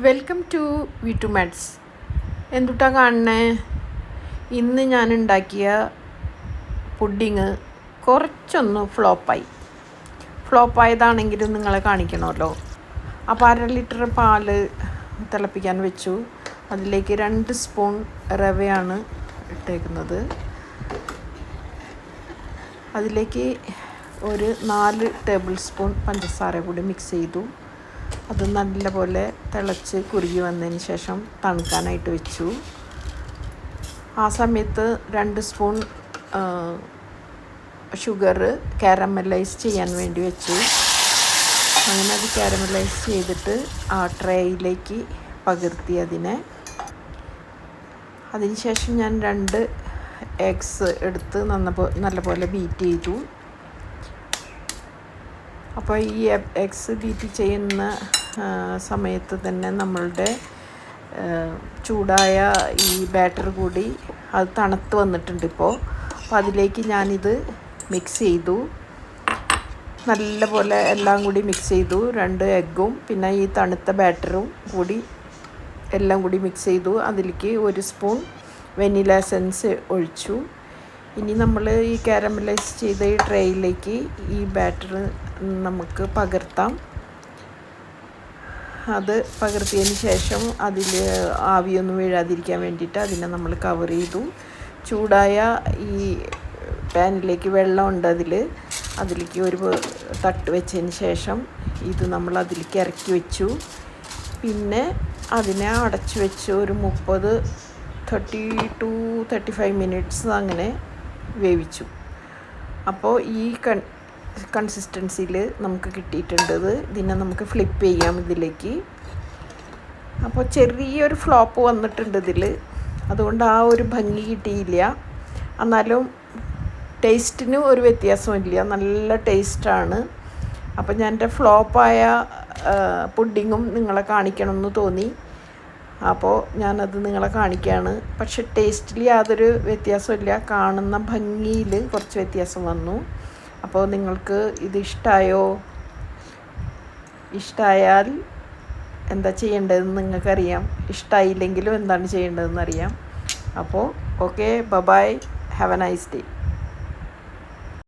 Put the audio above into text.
Welcome to V two mats. എന്തുട്ടാ കാണണേ? ഇന്ന് ഞാൻ ഉണ്ടാക്കിയ പുഡിങ് കുറച്ചൊന്ന് ഫ്ലോപ്പായതാണെങ്കിലും നിങ്ങളെ കാണിക്കണമല്ലോ. അപ്പോൾ 1/2 ലിറ്റർ പാല് തിളപ്പിക്കാൻ വെച്ചു. അതിലേക്ക് 2 സ്പൂൺ റവയാണ് ഇട്ടേക്കുന്നത്. അതിലേക്ക് ഒരു 4 ടേബിൾ സ്പൂൺ പഞ്ചസാര കൂടി മിക്സ് ചെയ്തു. അത് നല്ലപോലെ തിളച്ച് കുറുകി വന്നതിന് ശേഷം തണുക്കാനായിട്ട് വെച്ചു. ആ സമയത്ത് 2 സ്പൂൺ ഷുഗർ കാരമലൈസ് ചെയ്യാൻ വേണ്ടി വെച്ചു. അങ്ങനെ അത് കാരമലൈസ് ചെയ്തിട്ട് ആ ട്രേയിലേക്ക് പകർത്തി അതിന് ശേഷം ഞാൻ 2 എഗ്സ് എടുത്ത് നല്ലപോലെ ബീറ്റ് ചെയ്തു. അപ്പോൾ ഈ എഗ്സ് ബീറ്റ് ചെയ്യുന്ന സമയത്ത് തന്നെ നമ്മളുടെ ചൂടായ ഈ ബാറ്റർ കൂടി അത് തണുത്ത് വന്നിട്ടുണ്ട് ഇപ്പോൾ. അപ്പോൾ അതിലേക്ക് ഞാനിത് മിക്സ് ചെയ്തു. നല്ലപോലെ എല്ലാം കൂടി മിക്സ് ചെയ്തു. 2 എഗ്ഗും പിന്നെ ഈ തണുത്ത ബാറ്ററും കൂടി എല്ലാം കൂടി മിക്സ് ചെയ്തു. അതിലേക്ക് 1 സ്പൂൺ വെനില എസൻസ് ഒഴിച്ചു. ഇനി നമ്മൾ ഈ കാരമലൈസ് ചെയ്ത ഈ ട്രേയിലേക്ക് ഈ ബാറ്റർ നമുക്ക് പകർത്താം. അത് പകർത്തിയതിന് ശേഷം അതിൽ ആവിയൊന്നും വീഴാതിരിക്കാൻ വേണ്ടിയിട്ട് അതിനെ നമ്മൾ കവർ ചെയ്തു. ചൂടായ ഈ പാനിലേക്ക് വെള്ളമുണ്ട്, അതിലേക്ക് ഒരു തട്ട് വെച്ചതിന് ശേഷം ഇത് നമ്മൾ അതിലേക്ക് ഇറക്കി വെച്ചു. പിന്നെ അതിനെ അടച്ചു വെച്ച് ഒരു 30 to 35 മിനിറ്റ്സ് അങ്ങനെ വേവിച്ചു. അപ്പോൾ ഈ കൺസിസ്റ്റൻസിയിൽ നമുക്ക് കിട്ടിയിട്ടുണ്ട്. ഇതിനെ നമുക്ക് ഫ്ലിപ്പ് ചെയ്യാം ഇതിലേക്ക്. അപ്പോൾ ചെറിയൊരു ഫ്ലോപ്പ് വന്നിട്ടുണ്ട് ഇതിൽ, അതുകൊണ്ട് ആ ഒരു ഭംഗി കിട്ടിയില്ല. എന്നാലും ടേസ്റ്റിന് ഒരു വ്യത്യാസമില്ല, നല്ല ടേസ്റ്റാണ്. അപ്പോൾ ഞാൻ എൻ്റെ ഫ്ലോപ്പായ പുഡിങ്ങും നിങ്ങളെ കാണിക്കണമെന്ന് തോന്നി. അപ്പോൾ ഞാനത് നിങ്ങളെ കാണിക്കുകയാണ്. പക്ഷെ ടേസ്റ്റിൽ യാതൊരു വ്യത്യാസമില്ല, കാണുന്ന ഭംഗിയിൽ കുറച്ച് വ്യത്യാസം വന്നു. അപ്പോൾ നിങ്ങൾക്ക് ഇത് ഇഷ്ടമായാൽ എന്താ ചെയ്യേണ്ടതെന്ന് നിങ്ങൾക്കറിയാം. ഇഷ്ടമായില്ലെങ്കിലും എന്താണ് ചെയ്യേണ്ടതെന്ന് അറിയാം. അപ്പോൾ okay, bye, have a nice day.